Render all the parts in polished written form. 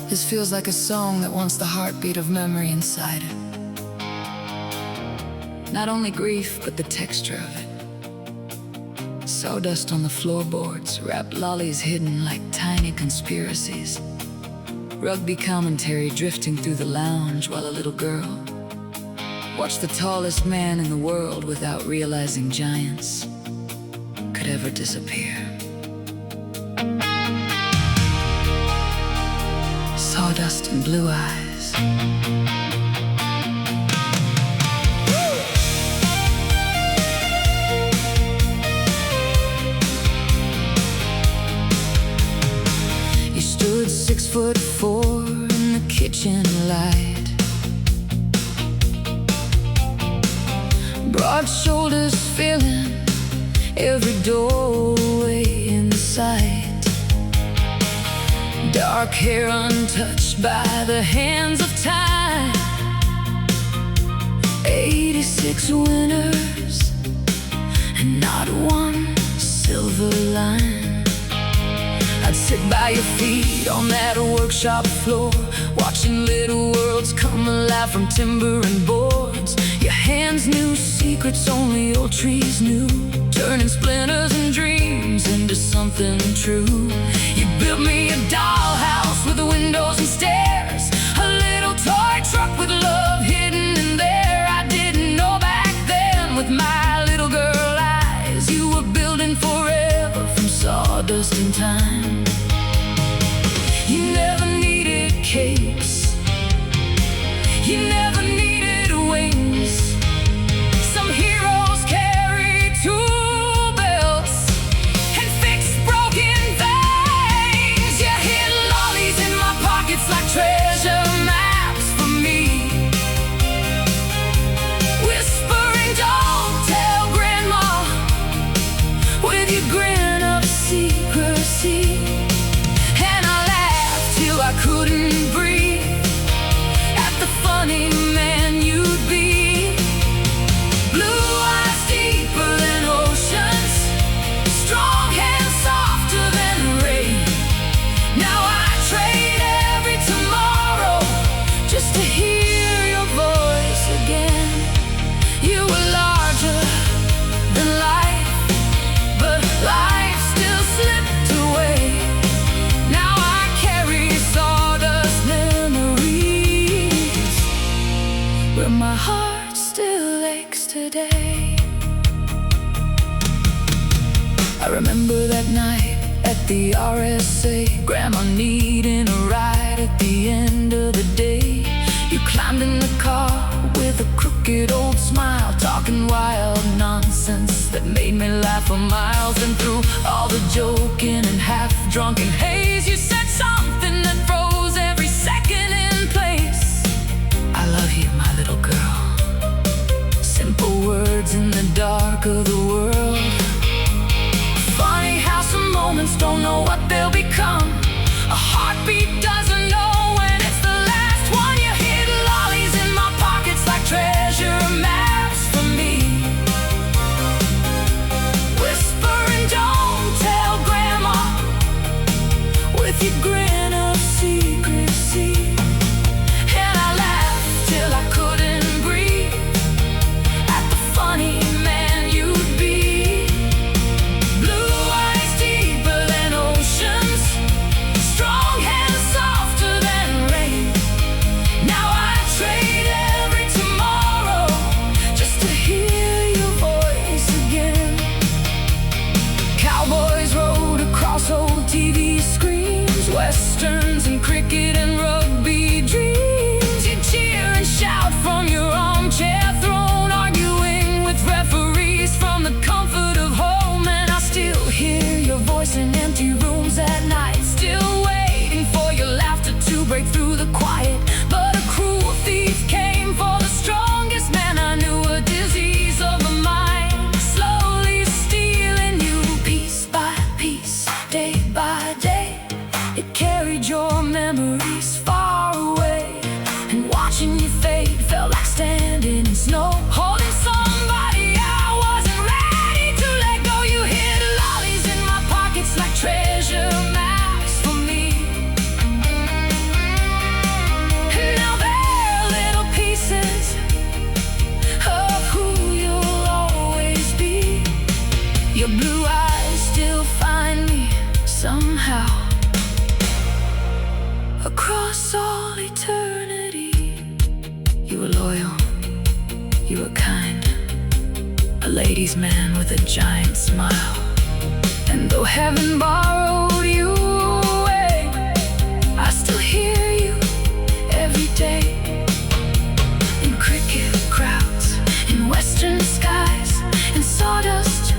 This feels like a song that wants the heartbeat of memory inside it. Not only grief, but the texture of it. Sawdust on the floorboards, wrapped lollies hidden like tiny conspiracies. Rugby commentary drifting through the lounge while a little girl watched the tallest man in the world without realizing giants could ever disappear. Sawdust and blue eyes. You stood 6'4" in the kitchen light, broad shoulders filling every doorway in sight. Dark hair untouched by the hands of time. 86 winners and not one silver line. I'd sit by your feet on that workshop floor, watching little worlds come alive from timber and boards. Your hands knew secrets only old trees knew, turning splinters and dreams into something true. You built me a dollhouse with windows and stairs, a little toy truck with love hidden in there. I didn't know back then, with my little girl eyes, you were building forever from sawdust and time. You never needed capes, you never needed wings. Some heroes carry tool belts and fix broken things. You hid lollies in my pockets like treasure maps for me, whispering, "Don't tell Grandma," with your grin of secrecy. And I laughed till I couldn't breathe at the funny man you'd be. Blue eyes deeper than oceans, strong hands softer than rain. Now I trade every tomorrow just to hear your voice again. You were larger than life, but life still slipped away. Now I carry sawdust memories where my heart still aches today. I remember that night at the RSA, Grandma needing a ride at the end of the day. You climbed in the car with a crooked old smile, talking wild nonsense that made me laugh for miles. And through all the joking and half-drunken haze, you said something that froze every second in place. I love you, my little girl. Simple words in the dark of the world. Funny how some moments don't know what they'll become. A heartbeat doesn't know when it's the last one. You hid lollies in my pockets like treasure maps for me, whispering, "Don't tell Grandma," with your grin of secrecy. And I laughed till I couldn't breathe at the funny man you'd be. Blue eyes deeper than oceans, strong hands softer than rain. Now I trade every tomorrow just to hear your voice again. Cowboys rode across old TV screens, westerns and cricket and rugby dreams. You cheer and shout from your armchair throne, arguing with referees from the comfort of home. And I still hear your voice in empty rooms at night, still waiting for your laughter to break through the quiet. But a cruel thief came for the strongest man I knew, a disease of the mind, slowly stealing you piece by piece, day by day. It carried your memories far away, and watching you fade felt like standing in snow, holding somebody I wasn't ready to let go. You hid lollies in my pockets like treasure 80s man with a giant smile. And though heaven borrowed you away, I still hear you every day. In cricket crowds, in western skies, in sawdust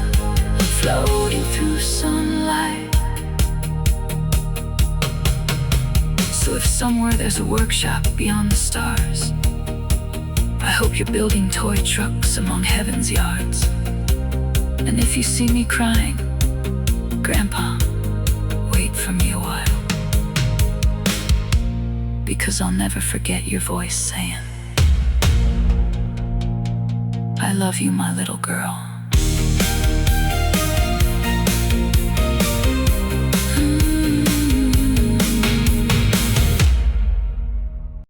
floating through sunlight. So if somewhere there's a workshop beyond the stars, I hope you're building toy trucks among heaven's yards. And if you see me crying, Grandpa, wait for me a while, because I'll never forget your voice saying, I love you, my little girl.